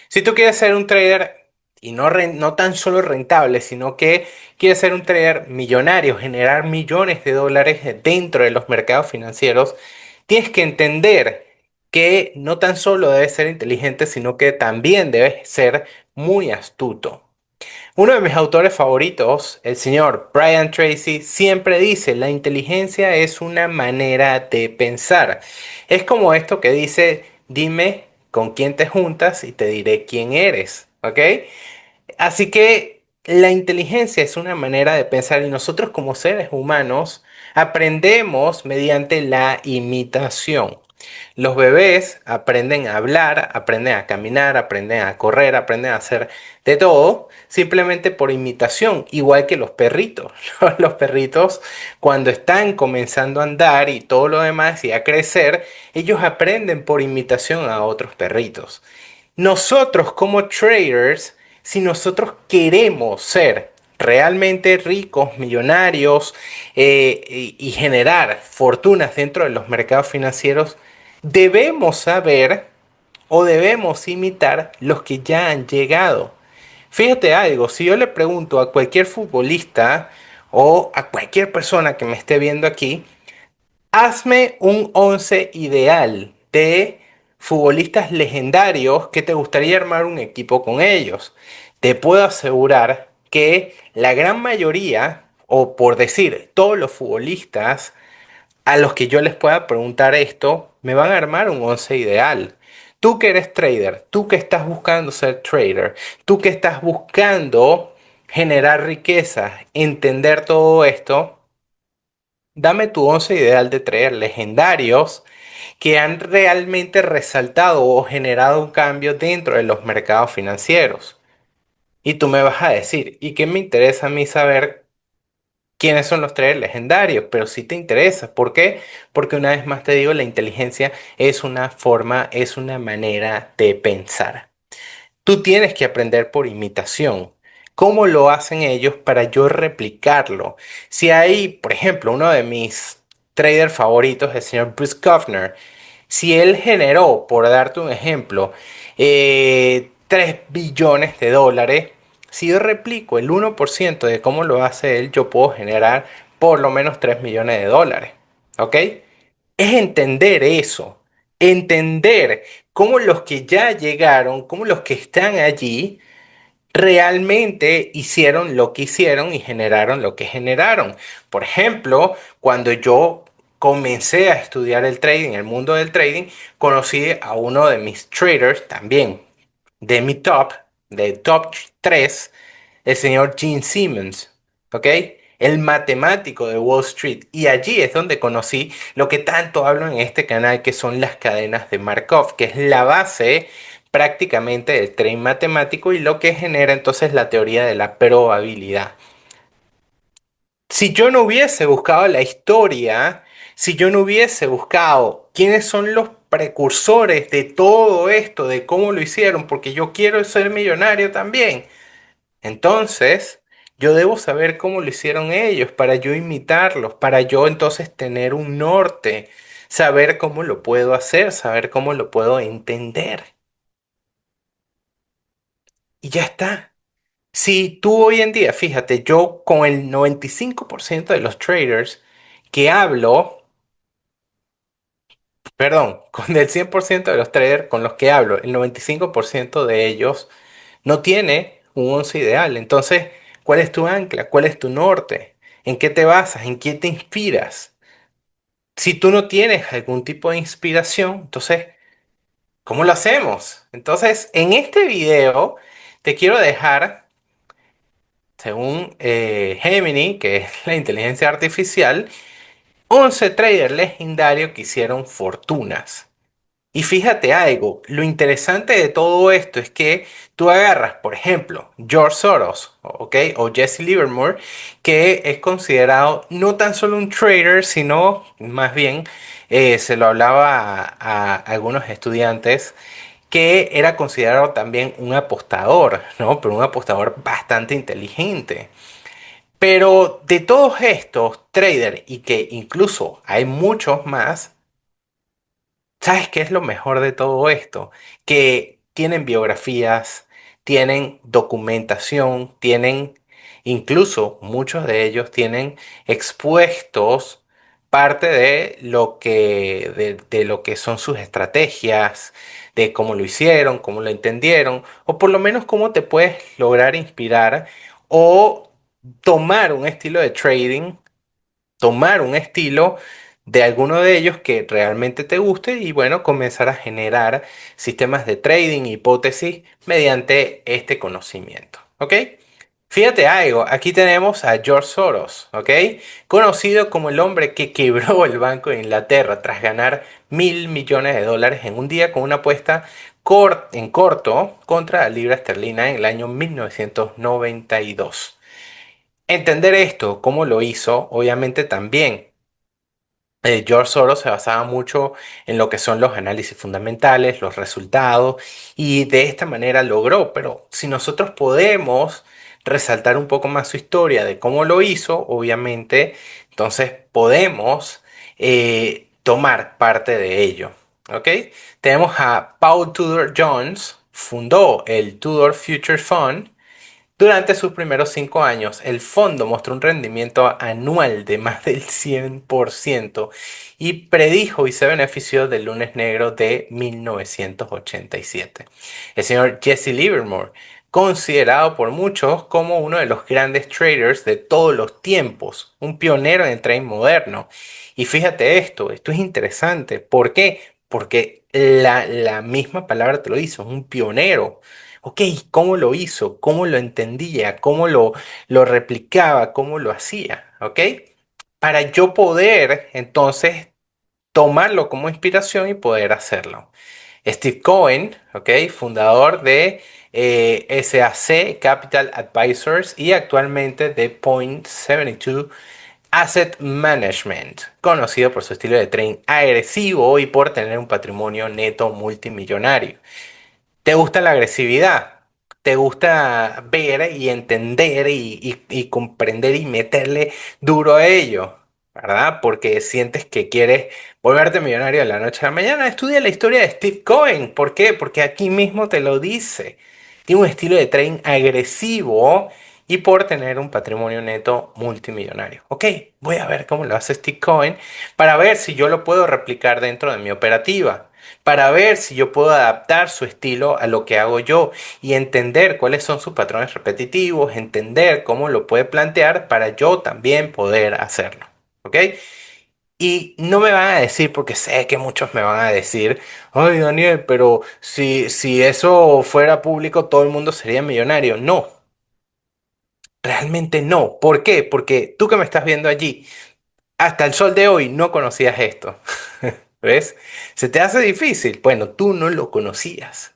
Si tú quieres ser un trader y no tan solo rentable, sino que quieres ser un trader millonario, generar millones de dólares dentro de los mercados financieros, tienes que entender que no tan solo debes ser inteligente, sino que también debes ser muy astuto. Uno de mis autores favoritos, el señor Brian Tracy, siempre dice, la inteligencia es una manera de pensar. Es como esto que dice, dime con quién te juntas y te diré quién eres, ¿ok? Así que la inteligencia es una manera de pensar y nosotros como seres humanos aprendemos mediante la imitación. Los bebés aprenden a hablar, aprenden a caminar, aprenden a correr, aprenden a hacer de todo simplemente por imitación, igual que los perritos. Los perritos cuando están comenzando a andar y todo lo demás y a crecer, ellos aprenden por imitación a otros perritos. Nosotros como traders, si nosotros queremos ser realmente ricos, millonarios y generar fortunas dentro de los mercados financieros, debemos saber o debemos imitar los que ya han llegado. Fíjate algo, si yo le pregunto a cualquier futbolista o a cualquier persona que me esté viendo aquí, hazme un 11 ideal de futbolistas legendarios que te gustaría armar un equipo con ellos. Te puedo asegurar que la gran mayoría, o por decir todos los futbolistas a los que yo les pueda preguntar esto, me van a armar un 11 ideal. Tú que eres trader, tú que estás buscando ser trader, tú que estás buscando generar riqueza, entender todo esto. Dame tu 11 ideal de trader legendarios que han realmente resaltado o generado un cambio dentro de los mercados financieros. Y tú me vas a decir, ¿y qué me interesa a mí saber quiénes son los traders legendarios? Pero sí te interesa. ¿Por qué? Porque una vez más te digo, la inteligencia es una forma, es una manera de pensar. Tú tienes que aprender por imitación. ¿Cómo lo hacen ellos para yo replicarlo? Si hay, por ejemplo, uno de mis traders favoritos, el señor Bruce Kofner, si él generó, por darte un ejemplo, 3 billones de dólares, si yo replico el 1% de cómo lo hace él, yo puedo generar por lo menos 3 millones de dólares. ¿Ok? Es entender eso, entender cómo los que ya llegaron, cómo los que están allí, realmente hicieron lo que hicieron y generaron lo que generaron. Por ejemplo, cuando yo comencé a estudiar el trading, el mundo del trading, conocí a uno de mis traders también, de mi top, de top 3, el señor Gene Simmons, ¿ok? El matemático de Wall Street. Y allí es donde conocí lo que tanto hablo en este canal, que son las cadenas de Markov, que es la base prácticamente del trading matemático y lo que genera entonces la teoría de la probabilidad. Si yo no hubiese buscado la historia, si yo no hubiese buscado quiénes son los precursores de todo esto, de cómo lo hicieron, porque yo quiero ser millonario también, entonces yo debo saber cómo lo hicieron ellos para yo imitarlos, para yo entonces tener un norte, saber cómo lo puedo hacer, saber cómo lo puedo entender. Y ya está. Si tú hoy en día, fíjate, yo con el 95% de los traders que hablo, perdón, con el 100% de los traders con los que hablo, el 95% de ellos no tiene un 11 ideal. Entonces, ¿cuál es tu ancla? ¿Cuál es tu norte? ¿En qué te basas? ¿En qué te inspiras? Si tú no tienes algún tipo de inspiración, entonces, ¿cómo lo hacemos? Entonces, en este video te quiero dejar, según Gemini, que es la inteligencia artificial, 11 traders legendarios que hicieron fortunas. Y fíjate algo, lo interesante de todo esto es que tú agarras, por ejemplo, George Soros, ¿ok? O Jesse Livermore, que es considerado no tan solo un trader, sino más bien, se lo hablaba a algunos estudiantes, que era considerado también un apostador, ¿no? Pero un apostador bastante inteligente. Pero de todos estos traders, y que incluso hay muchos más, ¿sabes qué es lo mejor de todo esto? Que tienen biografías, tienen documentación, tienen, incluso muchos de ellos tienen expuestos parte de lo que son sus estrategias, de cómo lo hicieron, cómo lo entendieron, o por lo menos cómo te puedes lograr inspirar o tomar un estilo de trading, tomar un estilo de alguno de ellos que realmente te guste y bueno, comenzar a generar sistemas de trading, hipótesis mediante este conocimiento. ¿Ok? Fíjate algo, aquí tenemos a George Soros, ¿ok? Conocido como el hombre que quebró el Banco de Inglaterra tras ganar $1.000 millones en un día con una apuesta en corto contra la libra esterlina en el año 1992. Entender esto, cómo lo hizo, obviamente también George Soros se basaba mucho en lo que son los análisis fundamentales, los resultados, y de esta manera logró. Pero si nosotros podemos resaltar un poco más su historia de cómo lo hizo, obviamente, entonces podemos tomar parte de ello. ¿Ok? Tenemos a Paul Tudor Jones, fundó el Tudor Future Fund. Durante sus primeros 5 años, el fondo mostró un rendimiento anual de más del 100% y predijo y se benefició del lunes negro de 1987. El señor Jesse Livermore, considerado por muchos como uno de los grandes traders de todos los tiempos, un pionero en el trading moderno. Y fíjate esto es interesante. ¿Por qué? Porque la misma palabra te lo dice, un pionero. Ok, ¿cómo lo hizo? ¿Cómo lo entendía? ¿Cómo lo replicaba? ¿Cómo lo hacía? ¿Ok? Para yo poder entonces tomarlo como inspiración y poder hacerlo. Steve Cohen, ¿ok? Fundador de SAC Capital Advisors y actualmente de Point72 Asset Management, conocido por su estilo de trading agresivo y por tener un patrimonio neto multimillonario. ¿Te gusta la agresividad? ¿Te gusta ver y entender y comprender y meterle duro a ello? ¿Verdad? Porque sientes que quieres volverte millonario de la noche a la mañana. Estudia la historia de Steve Cohen. ¿Por qué? Porque aquí mismo te lo dice. Tiene un estilo de trading agresivo y por tener un patrimonio neto multimillonario. Ok, voy a ver cómo lo hace Steve Cohen para ver si yo lo puedo replicar dentro de mi operativa, para ver si yo puedo adaptar su estilo a lo que hago yo y entender cuáles son sus patrones repetitivos, entender cómo lo puede plantear para yo también poder hacerlo. ¿Ok? Y no me van a decir, porque sé que muchos me van a decir, ay Daniel, pero si eso fuera público todo el mundo sería millonario. No, realmente no. ¿Por qué? Porque tú que me estás viendo allí, hasta el sol de hoy no conocías esto. ¿Ves? ¿Se te hace difícil? Bueno, tú no lo conocías.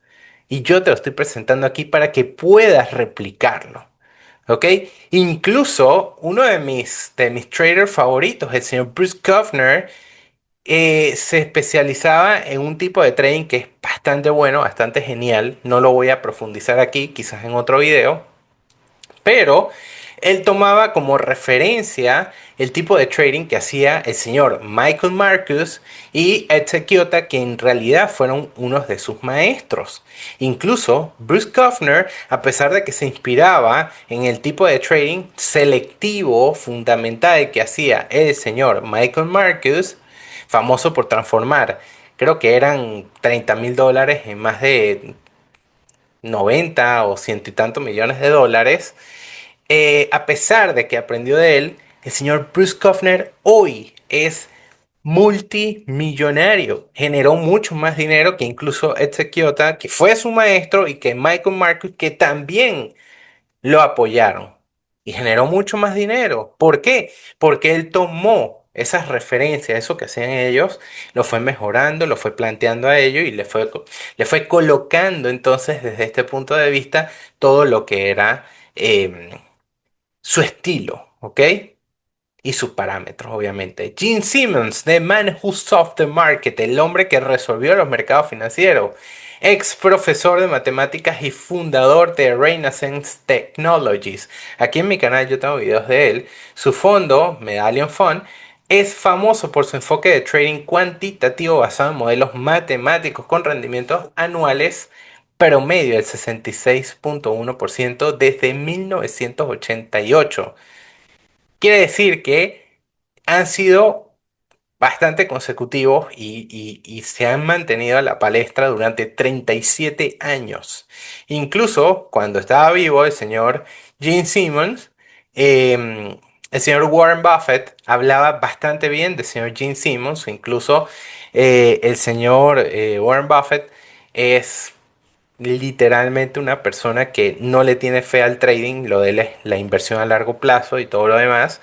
Y yo te lo estoy presentando aquí para que puedas replicarlo. ¿Ok? Incluso uno de mis traders favoritos, el señor Bruce Kofner, se especializaba en un tipo de trading que es bastante bueno, bastante genial. No lo voy a profundizar aquí, quizás en otro video. Pero él tomaba como referencia el tipo de trading que hacía el señor Michael Marcus y Ed Sekiota, que en realidad fueron unos de sus maestros. Incluso Bruce Kofner, a pesar de que se inspiraba en el tipo de trading selectivo, fundamental que hacía el señor Michael Marcus, famoso por transformar, creo que eran $30.000 en más de 90 o ciento y tantos millones de dólares, a pesar de que aprendió de él, el señor Bruce Kofner hoy es multimillonario. Generó mucho más dinero que incluso Ed Sekiota, que fue su maestro, y que Michael Marcus, que también lo apoyaron. Y generó mucho más dinero. ¿Por qué? Porque él tomó esas referencias, eso que hacían ellos, lo fue mejorando, lo fue planteando a ellos y le fue colocando entonces desde este punto de vista todo lo que era su estilo, ¿ok? Y sus parámetros, obviamente. Gene Simmons, The Man Who Solved the Market, el hombre que resolvió los mercados financieros, ex profesor de matemáticas y fundador de Renaissance Technologies. Aquí en mi canal yo tengo videos de él. Su fondo, Medallion Fund, es famoso por su enfoque de trading cuantitativo basado en modelos matemáticos con rendimientos anuales promedio del 66,1% desde 1988. Quiere decir que han sido bastante consecutivos y se han mantenido a la palestra durante 37 años. Incluso cuando estaba vivo el señor Gene Simmons, el señor Warren Buffett hablaba bastante bien del señor Gene Simmons. Incluso el señor Warren Buffett es literalmente una persona que no le tiene fe al trading, lo de él es la inversión a largo plazo y todo lo demás.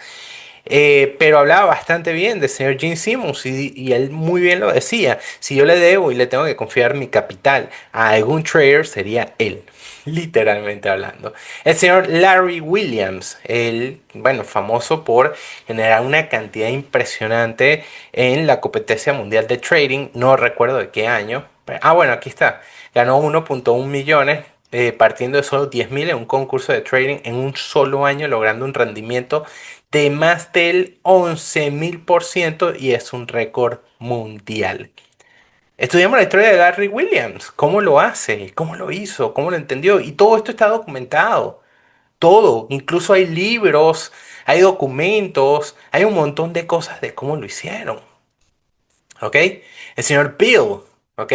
Pero hablaba bastante bien del señor Gene Simmons y él muy bien lo decía. Si yo le debo y le tengo que confiar mi capital a algún trader, sería él, literalmente hablando. El señor Larry Williams, él, bueno, famoso por generar una cantidad impresionante en la competencia mundial de trading, no recuerdo de qué año. Bueno, aquí está. Ganó 1,1 millones partiendo de solo 10.000 en un concurso de trading en un solo año, logrando un rendimiento de más del 11.000% y es un récord mundial. Estudiamos la historia de Larry Williams, cómo lo hace, cómo lo hizo, cómo lo entendió y todo esto está documentado. Todo, incluso hay libros, hay documentos, hay un montón de cosas de cómo lo hicieron. ¿Ok? El señor Bill, ¿ok?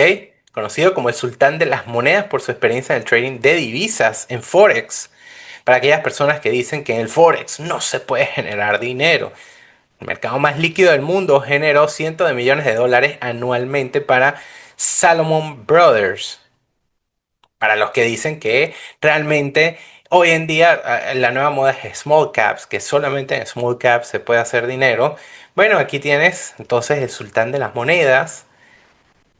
Conocido como el sultán de las monedas por su experiencia en el trading de divisas en Forex. Para aquellas personas que dicen que en el Forex no se puede generar dinero. El mercado más líquido del mundo generó cientos de millones de dólares anualmente para Salomon Brothers. Para los que dicen que realmente hoy en día la nueva moda es small caps, que solamente en small caps se puede hacer dinero. Bueno, aquí tienes entonces el sultán de las monedas.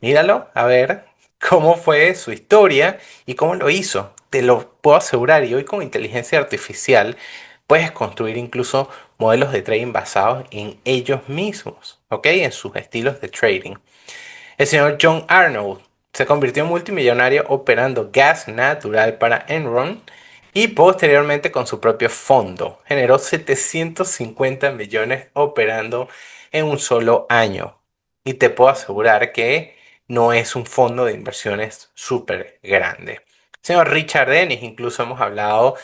Míralo, a ver cómo fue su historia y cómo lo hizo. Te lo puedo asegurar. Y hoy con inteligencia artificial puedes construir incluso modelos de trading basados en ellos mismos, ¿ok? En sus estilos de trading. El señor John Arnold se convirtió en multimillonario operando gas natural para Enron y posteriormente con su propio fondo. Generó 750 millones operando en un solo año. Y te puedo asegurar que no es un fondo de inversiones súper grande. Señor Richard Dennis, incluso hemos hablado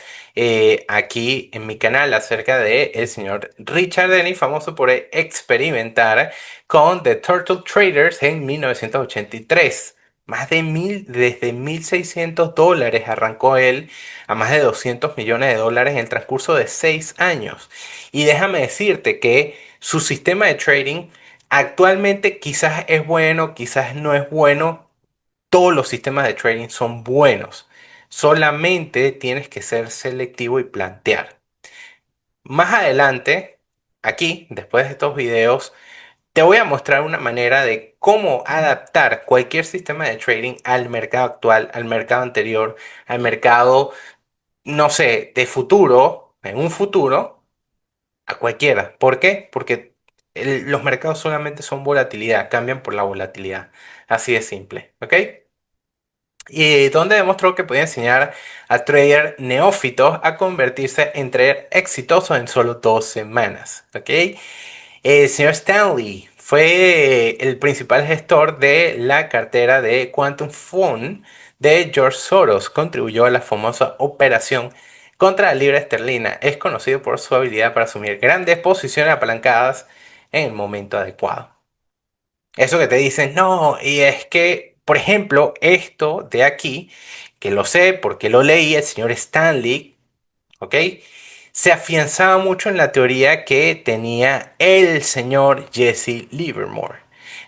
aquí en mi canal acerca de el señor Richard Dennis, famoso por experimentar con The Turtle Traders en 1983. Más de desde $1.600 arrancó él a más de 200 millones de dólares en el transcurso de 6 años. Y déjame decirte que su sistema de trading actualmente quizás es bueno, quizás no es bueno. Todos los sistemas de trading son buenos. Solamente tienes que ser selectivo y plantear. Más adelante, aquí, después de estos videos, te voy a mostrar una manera de cómo adaptar cualquier sistema de trading al mercado actual, al mercado anterior, al mercado, no sé, de futuro, en un futuro, a cualquiera. ¿Por qué? Porque los mercados solamente son volatilidad, cambian por la volatilidad. Así de simple, ¿ok? Y donde demostró que podía enseñar a traders neófitos a convertirse en traders exitosos en solo 2 semanas, ¿ok? El señor Stanley fue el principal gestor de la cartera de Quantum Fund de George Soros. Contribuyó a la famosa operación contra la libra esterlina. Es conocido por su habilidad para asumir grandes posiciones apalancadas en el momento adecuado. Eso que te dicen, no, y es que, por ejemplo, esto de aquí, que lo sé porque lo leí, el señor Stanley, ¿ok? Se afianzaba mucho en la teoría que tenía el señor Jesse Livermore.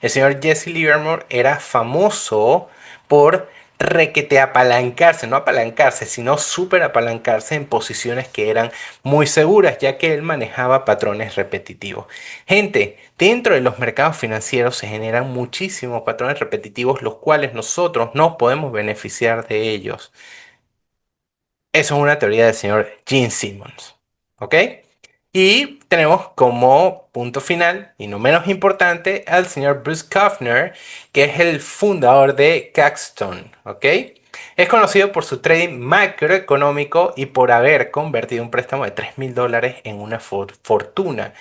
El señor Jesse Livermore era famoso por requete apalancarse, no apalancarse, sino súper apalancarse en posiciones que eran muy seguras, ya que él manejaba patrones repetitivos. Gente, dentro de los mercados financieros se generan muchísimos patrones repetitivos, los cuales nosotros no podemos beneficiar de ellos. Eso es una teoría del señor Gene Simmons. ¿Ok? Y tenemos como punto final, y no menos importante, al señor Bruce Kaufner, que es el fundador de Caxton. ¿Ok? Es conocido por su trading macroeconómico y por haber convertido un préstamo de $3.000 en una fortuna,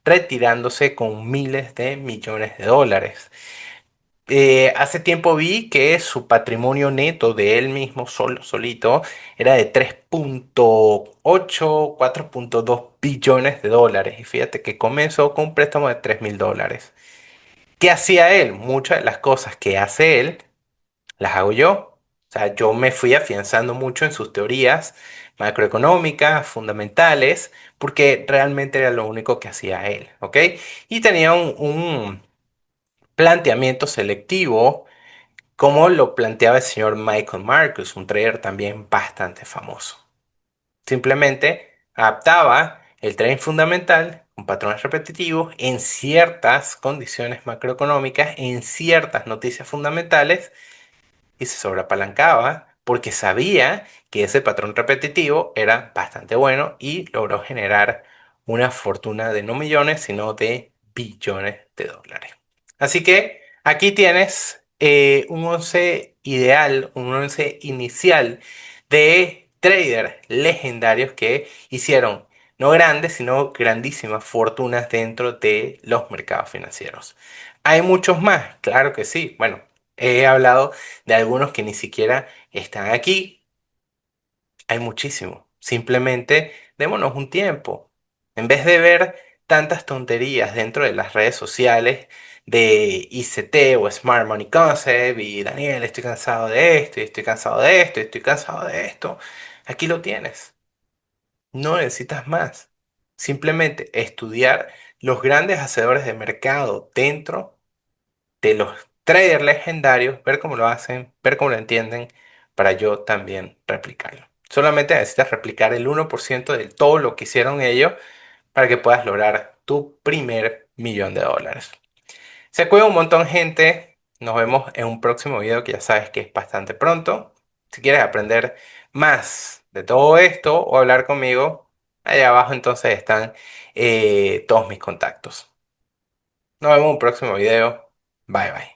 retirándose con miles de millones de dólares. Hace tiempo vi que su patrimonio neto de él mismo, solito, era de 3,8, 4,2 billones de dólares. Y fíjate que comenzó con un préstamo de $3.000. ¿Qué hacía él? Muchas de las cosas que hace él las hago yo. O sea, yo me fui afianzando mucho en sus teorías macroeconómicas, fundamentales, porque realmente era lo único que hacía él, ¿ok? Y tenía un planteamiento selectivo, como lo planteaba el señor Michael Marcus, un trader también bastante famoso. Simplemente adaptaba el trading fundamental con patrones repetitivos en ciertas condiciones macroeconómicas, en ciertas noticias fundamentales y se sobreapalancaba porque sabía que ese patrón repetitivo era bastante bueno y logró generar una fortuna de no millones, sino de billones de dólares. Así que aquí tienes un once ideal, un once inicial de traders legendarios que hicieron no grandes, sino grandísimas fortunas dentro de los mercados financieros. ¿Hay muchos más? Claro que sí. Bueno, he hablado de algunos que ni siquiera están aquí. Hay muchísimo. Simplemente démonos un tiempo. En vez de ver tantas tonterías dentro de las redes sociales de ICT o Smart Money Concept y Daniel, estoy cansado de esto, y estoy cansado de esto, y estoy cansado de esto. Aquí lo tienes. No necesitas más. Simplemente estudiar los grandes hacedores de mercado dentro de los traders legendarios, ver cómo lo hacen, ver cómo lo entienden, para yo también replicarlo. Solamente necesitas replicar el 1% de todo lo que hicieron ellos para que puedas lograr tu primer $1.000.000. Se cuida un montón, gente. Nos vemos en un próximo video que ya sabes que es bastante pronto. Si quieres aprender más de todo esto o hablar conmigo, allá abajo entonces están todos mis contactos. Nos vemos en un próximo video. Bye bye.